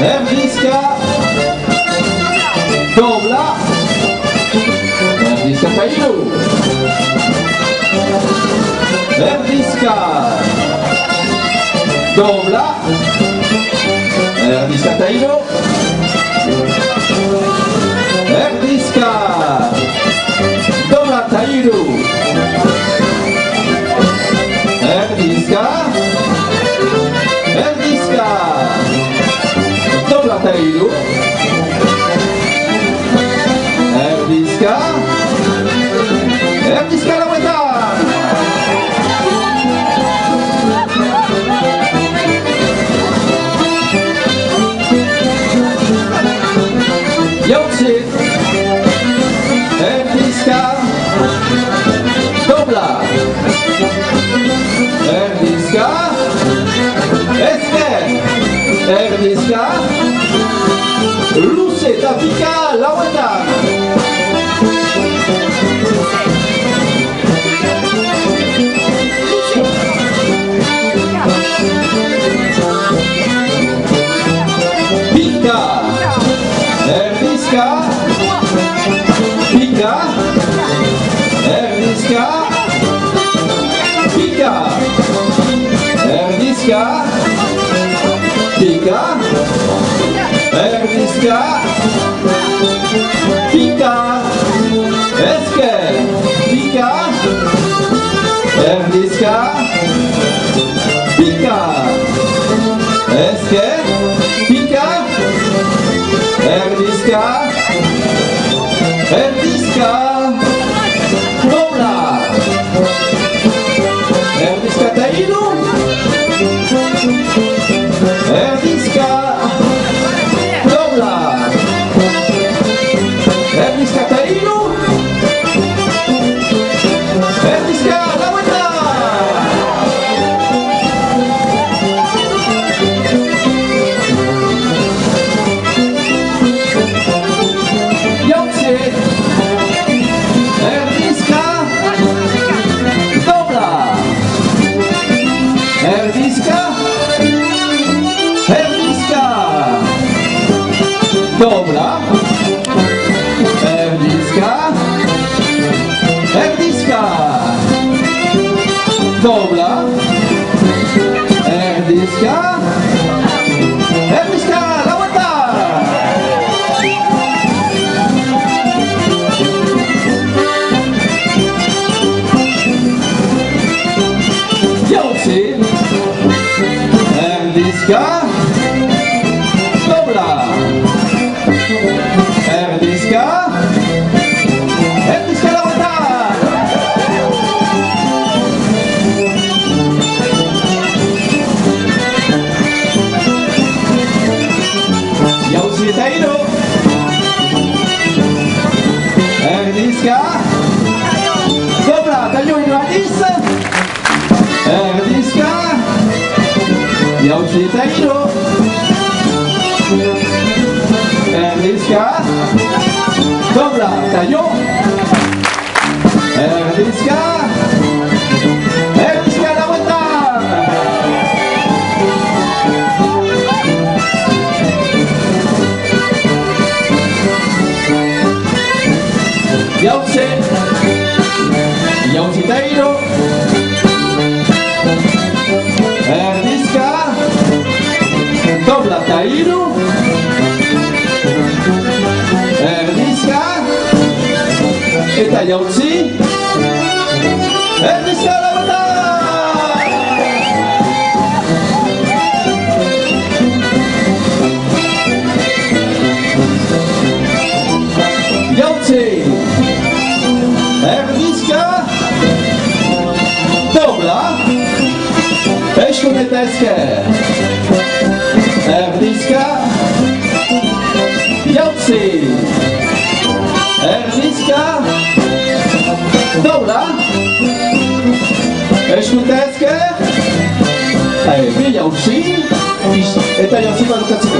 Erdizka dobla, Erdizka eta hiru, Erdizka dobla, Erdizka eta hiru, Erdizka dobla eta hiru, Erdizka, Erdizka dobla eta hiru, Erdizka, Erdizka lauetan, jautzi, Erdizka dobla, Erdizka ezker, Erdizka luze eta pika lauetan, pika, Erdizka, pika, Erdizka, pika, Erdizka, pika, Erdizka, pika, ezker, pika, Erdizka, pika, ezker, pika, Erdizka, Erdizka dobla, Erdizka eta hiru, Erdizka dobla, Erdizka eta Jałcy, Erdiska, dobra, Erdiska, Erdiska Laweta. Jałcy Tejdu, Erdiska, dobra, Tejdu Gladys, Erdiska, Jałcy Tejdu, Erdiska, dobra, Tejdu, Erdiska, Erdiska Laweta. Jałcy, Jałcy Tejdu, Erdiska, dobra, Tejdu, Erdiska, eta Jałcy, Erdiska Laweta. Jałcy, Erdiska, dobra, Eszkuneteskę, Erdiska, Jałcy, Erdiska, dobra, Eszkuneteskę, wy Jałcy, i eta Jałcy Malukacego.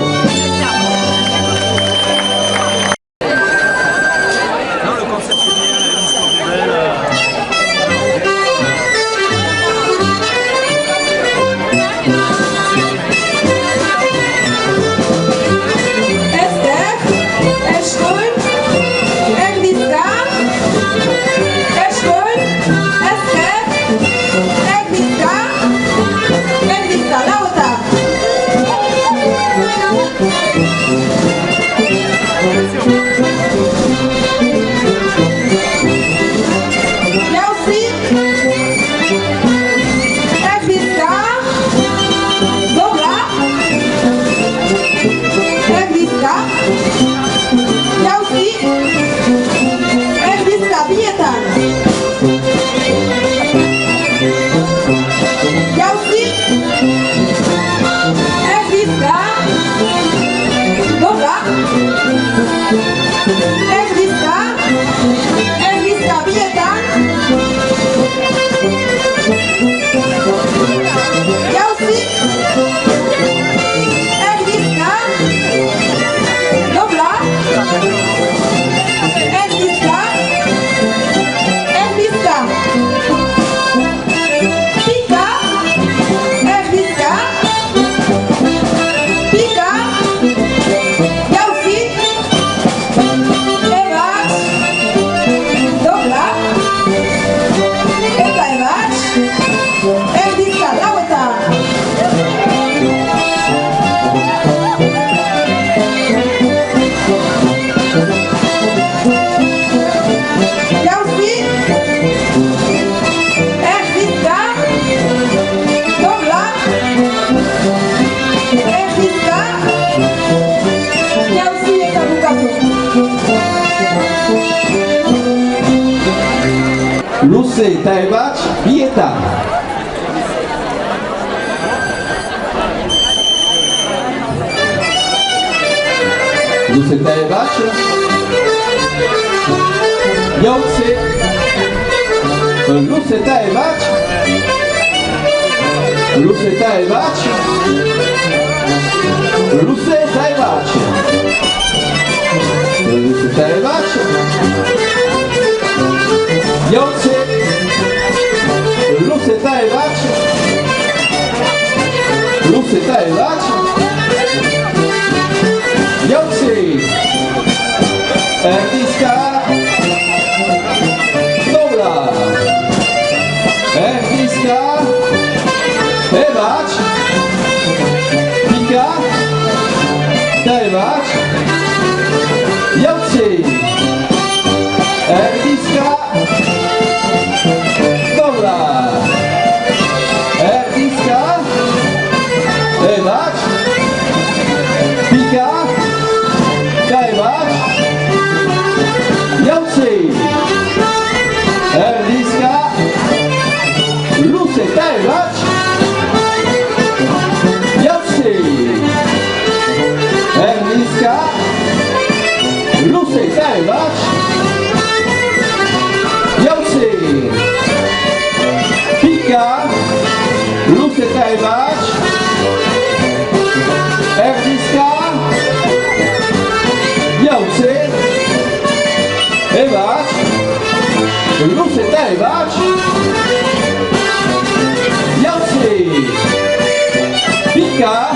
Lusy Tajbacz, Bieta. Lusy Tajbacz, Jałcy, Lusy Tajbacz, Lusy Tajbacz, Lusy Tajbacz, Lusy Tajbacz, Jałcy, Lusy Tajbacz, Lusy Tajbacz, Jałcy, Erdiska, dobra, Erdiska, Tajbacz, Pika, Tajbacz, Jałcy, Erdiska, dobra, Erdiska, tajbać. Erwiska. Jałcy. Ewać. Lusy tajbać. Jałcy. Pika.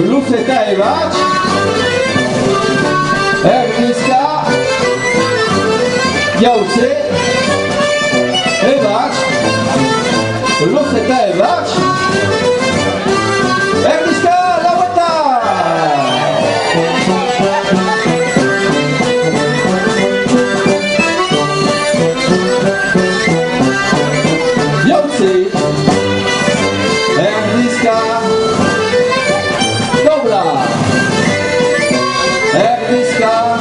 Lusy tajbać. Erwiska. Jałcy. Ewać. Lusy tajbać. Erwiska lawata. Jałcy. Erwiska. Dobra. Erwiska.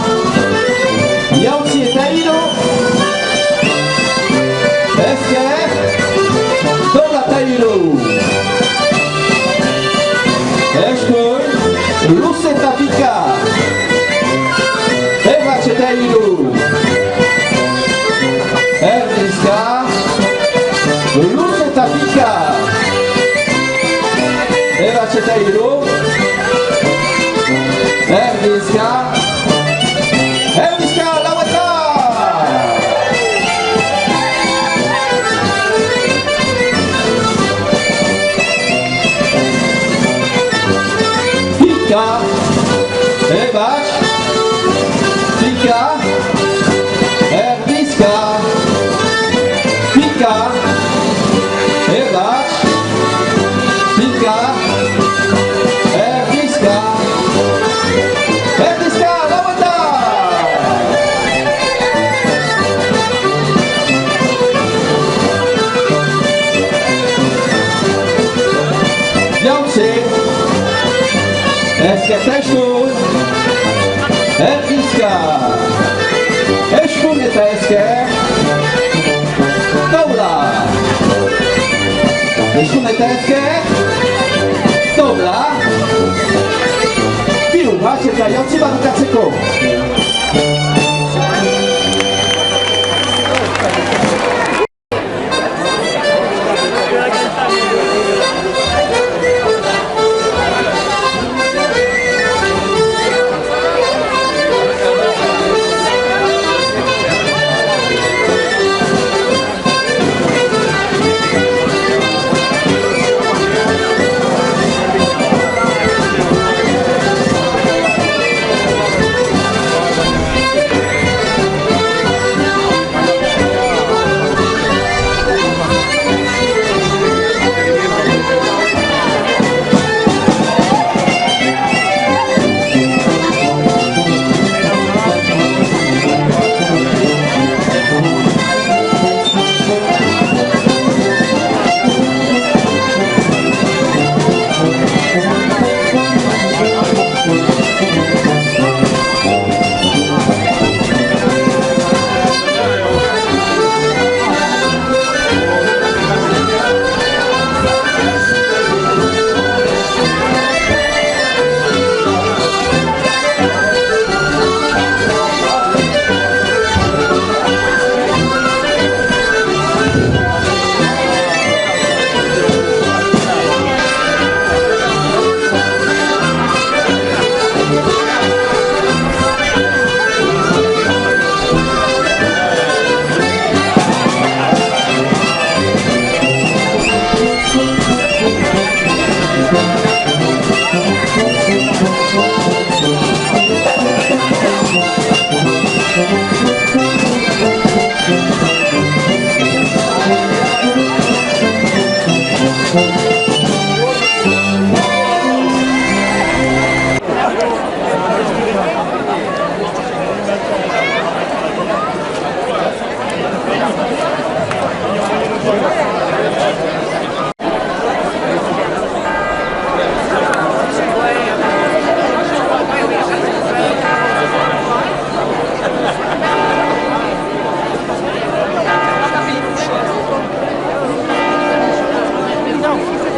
Jałcy tajno. Eskę. Dobra tajno. Eszkuj. Lusy tapika. Ewa cię tajno. Erwiska. Lusy tapika. Ewa cię tajno. Erwiska. Erwiska lawata. Pika. Ewać. Pika. Erwiska. Pika. Ewać. Pika. Erwiska. Erwiska lawata. Jałcy. Eskę też tu. Erwiska. Eszku mnie ta eskę. Dobra. Eszku mnie ta eskę. Dobra. Pił, macie dający warukacyku. No.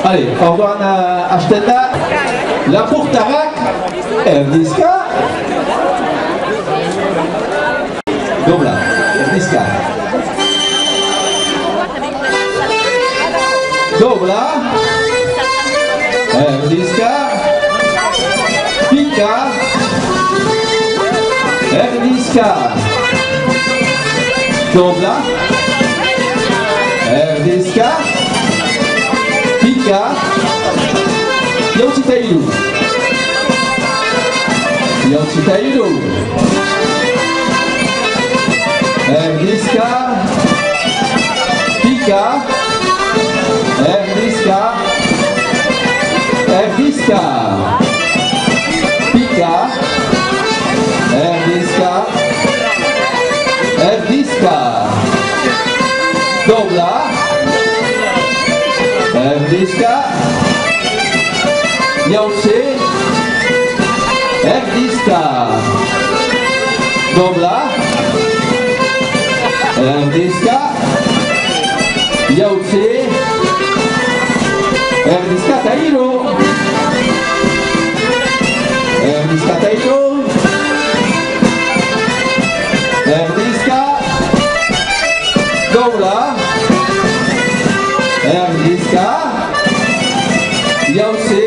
Allez, orduan hasten da, lapurtarrak erdizka, dobla, erdizka, dobla, erdizka, pika, erdizka, dobla, erdizka, pika, jautzitailu, jautzitailu, erdizka, pika, erdizka, erdizka, pika, erdizka, erdizka, dobla, erdizka, jautze, erdizka, dobla, erdizka, jautze, erdizka eta hiru, erdizka eta hiru, erdizka, dobla, erdizka, jautze,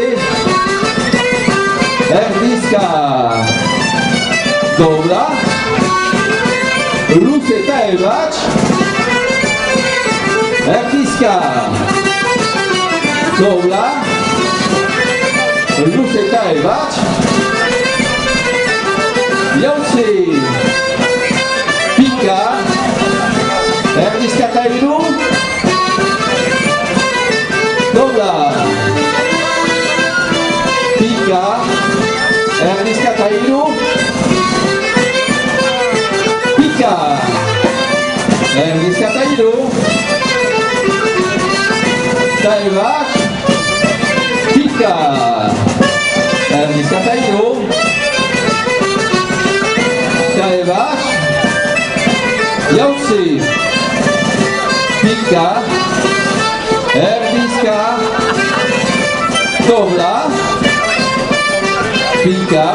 erdizka, dobla, luz eta ebats, erdizka, dobla, luz eta ebats, jautze, pika, erdizka eta hiru, dobla, pika, erdizka eta hiru, pika, erdizka eta hiru, eta ebats, pika, erdizka eta hiru, eta ebats, jautze, pika, erdizka, dobla, pika,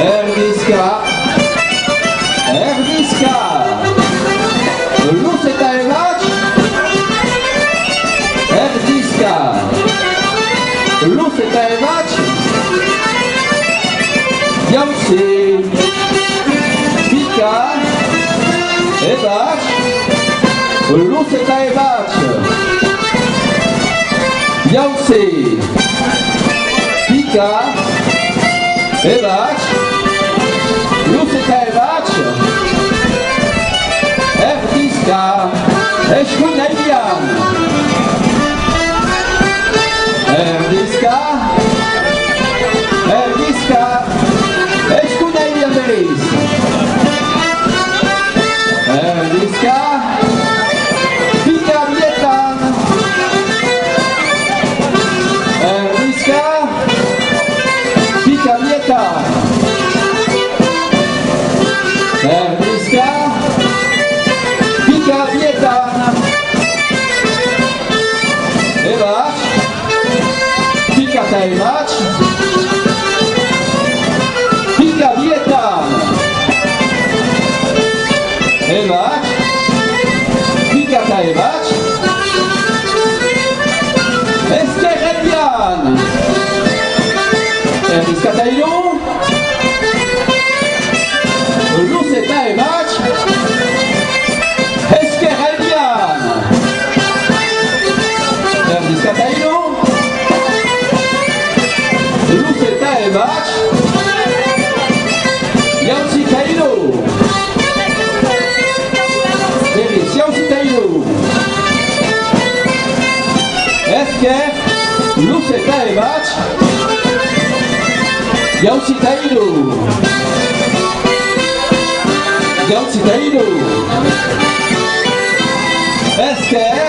erdizka, erdizka, luz eta ebats, erdizka, luz eta ebats, jautze, pika, ebats, luz eta ebats, jautze, pika, ebats, luz eta ebats, erdizka, eskuin nahian, erdizka, erdizka, eskuin nahian berriz, erdizka, pika bietan, erdizka, pika bietan, erdizka, pika bietan, ebats, pika eta ebats, pika bietan, ebats, pika eta ebats, ezker erdian, erdizka eta hiru, luz eta ebats, ezker erdian, erdizka eta hiru, luz eta ebats, jautzi eta hiru, berriz jautzi eta hiru, ezker, luz eta ebats, jautzi eta hiru, jautzi eta hiru, ezker,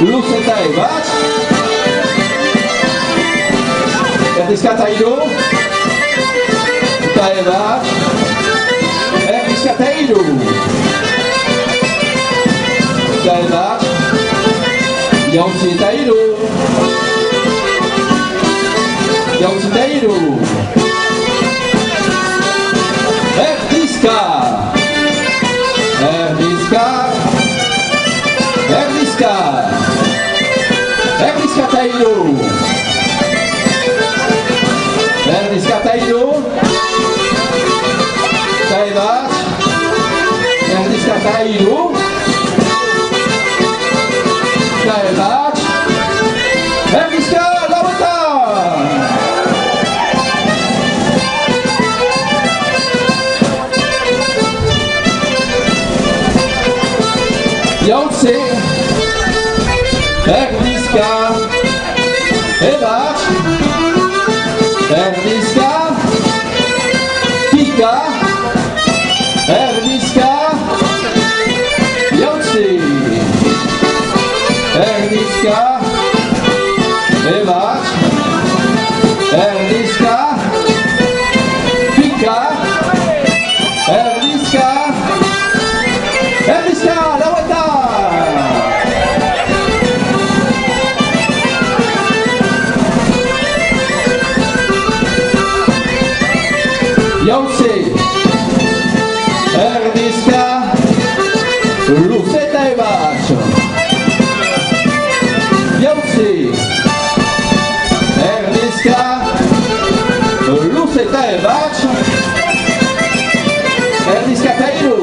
luz eta ebats, erdizka eta hiru, eta ebats, erdizka eta hiru, eta ebats, jautzi eta hiru, Jauciteiru. Erdizka. Erdizka. Erdizka. Erdizkateiru. Erdizkateiru. Taibat. Erdizkateiru. Taibat. Erdizka lauetan. Jautze. Erdizka. Ebat. Erdizka. Pika. Erdizka. Jautze. Erdizka. Ebat. Erdizka. Pika. Erdizka. Erdizka lauetan. Jautze. Erdizka. Luzeta ebat. Jautze. Erdizka. Luzeta ebat. Erdizkateiru.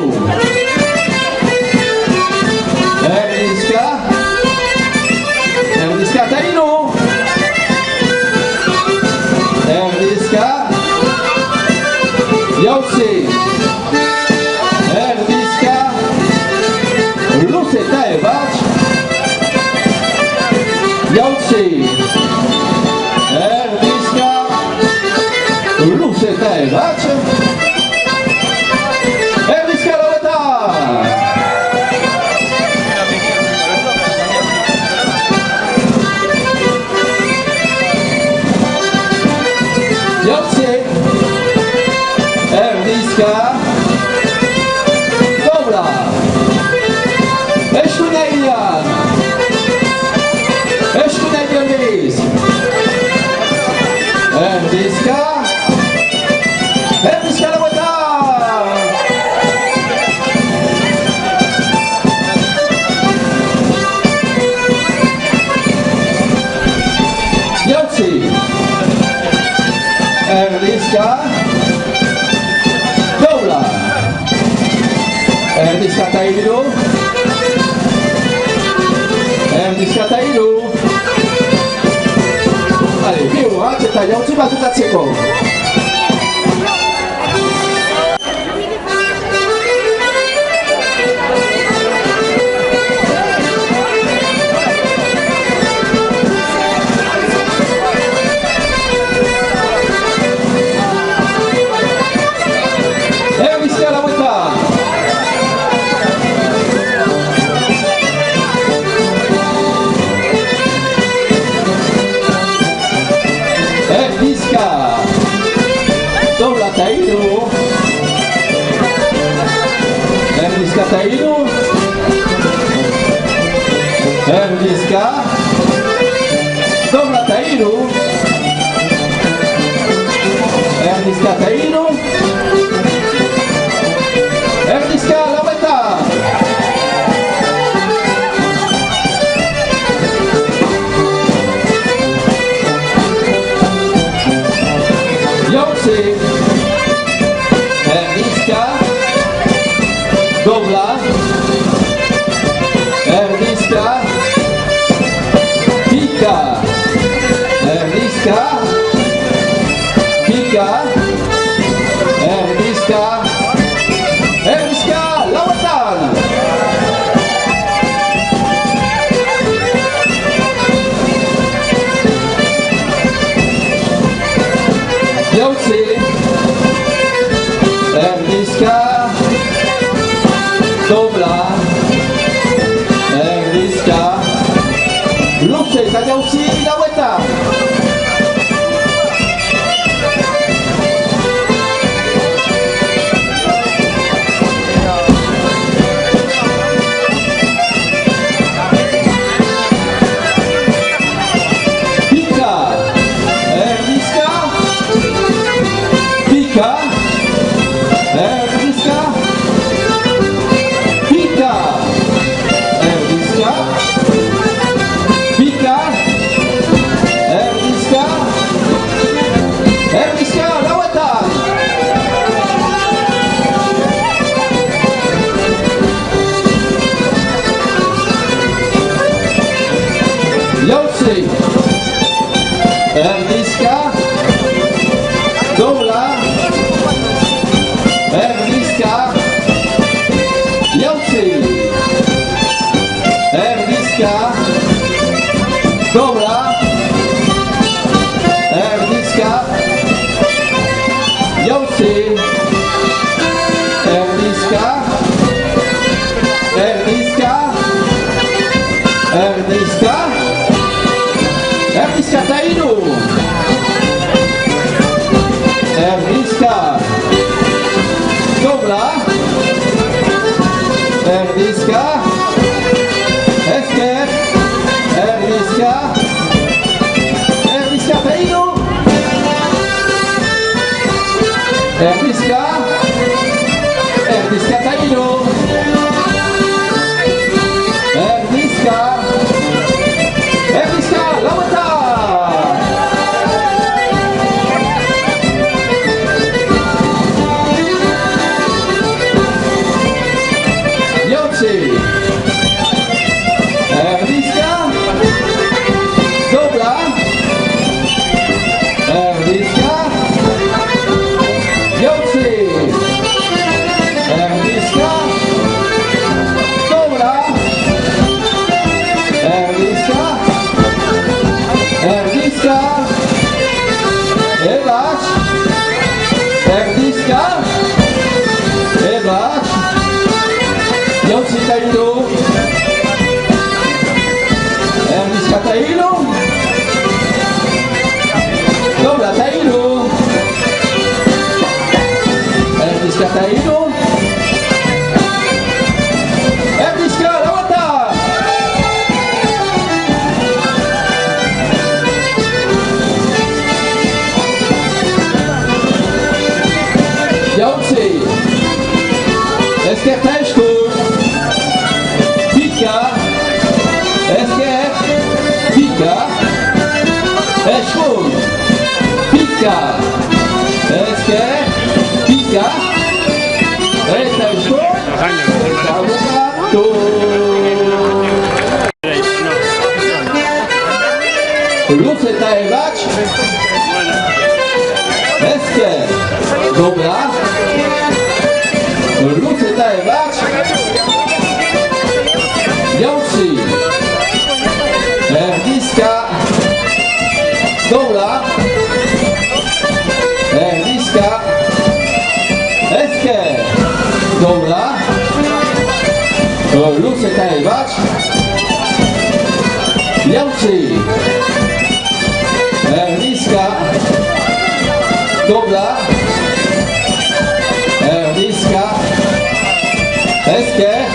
Erdizka. Erdizkateiru. Erdizka. Jautze. Erdizka. Luzeta ebat. Jautze. Erdizka. Luzeta ebat. Erdizka lauetan. Jautze. Erdizka. Dobra. Eskuinaian. Eskuinaian berriz. Erdizka. Erdizka lauetan. Jautze. Erdizka. Dobra. Erdizkateiru. Erdizkateiru. Hale, bi urratz eta jautzi bat ukatzeko. Erdizka lauetan. Erdizka. Doblateiru. Erdizkateiru. Erdizka. Doblateiru. Erdizkateiru. Erdizka lauetan. Jautze. Erdizka. Dobla. Erdizka. Pika. Erdizka. Pika. Erdizka. Erdizka lauetan. Jautze. Erdizka. Dobla. Erdizka. Luze eta jautzi lauetan. Pika. Erdizka. Dobra. Erwiska. Jocy. Erwiska. Dobra. Erwiska. Jocy. Erwiska. Erwiska. Erwiska. Erwiska Taidu. Erwiska. Dobra. Erwiska. Esker. Erwiska. Erwiska Taidu. Erwiska. Erwiska Taidu. Erwiska. Erwiska Lawata. Jocy. Erwiska. Dobra. Erwiska. Jocy. Erwiska. Dobra. Erwiska. Erwiska. Ewacz. Erwiska. Ewacz. Jocy Taidu. Erwiska Taidu. Dobra, Taidu. Erwiska Taidu. Erwiska Lawata. Jocy. Esker Teszku. Pika. Esker. Pika. Eszkun. Pika. Esker. Pika. Eszkun. Tu. Luce Tajewacz. Esker. Dobra. Luce Tajewacz. Jocy. Erwiska. Dobra. Erwiska. Esker. Dobra. Luce Tajewacz. Jocy. Erwiska. Dobra. Erwiska. Esker.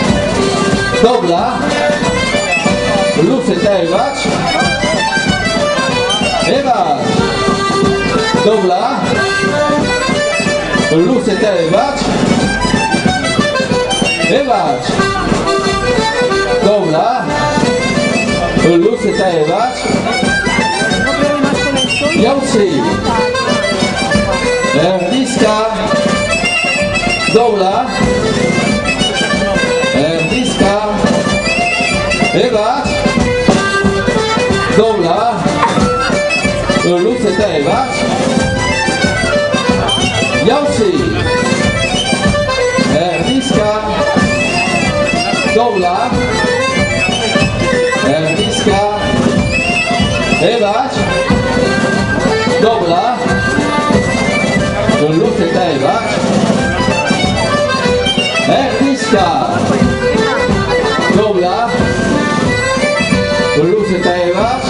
Dobra. Luce Tajewacz. Ewacz. Dobra. Luce Tajewacz. Ewacz. Dobra. Luce Tajewacz. Jocy. Erwiska. Dobra. Erwiska. Ewacz. Dobra. Luce Tajewacz. Jocy. Erwiska. Dobra. Erwiska. Ewacz. Dobra. Luce Tajewacz. Erwiska. Dobra. Luce Tajewacz.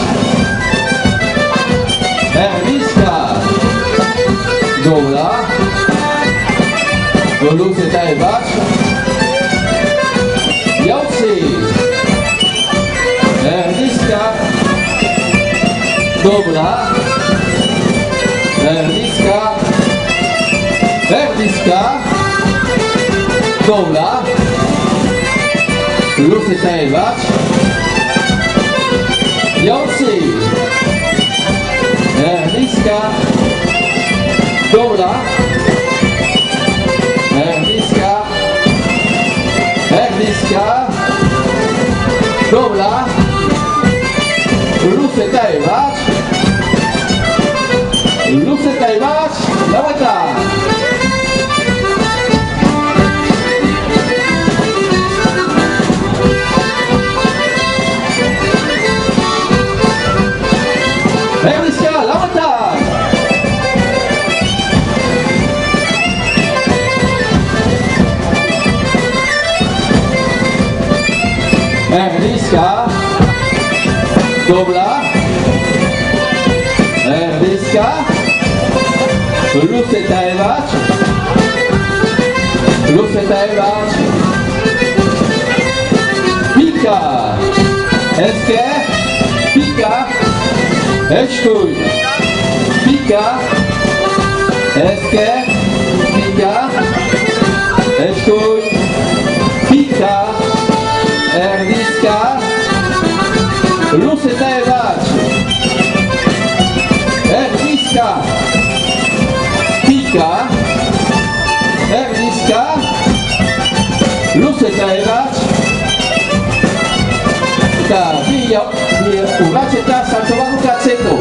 Erwiska. Dobra. Luce Tajewacz. Jocy. Erwiska. Dobra. Erwiska. Erwiska. Dobra. Luce Tajewacz. Jocy. Erwiska. Dobra. Erwiska. Erwiska. Dobra. Luce Tajewacz. Luce Tajewacz. Erdiska, dobla, erdiska, luz eta ebats, pika, esker, pika, eskuin, pika, esker, pika, eskuin, pika, erdiska, luz eta ebats, erdiska, pika, erdiska, luz eta ebats, eta bi urrats eta salto bat bukatzeko.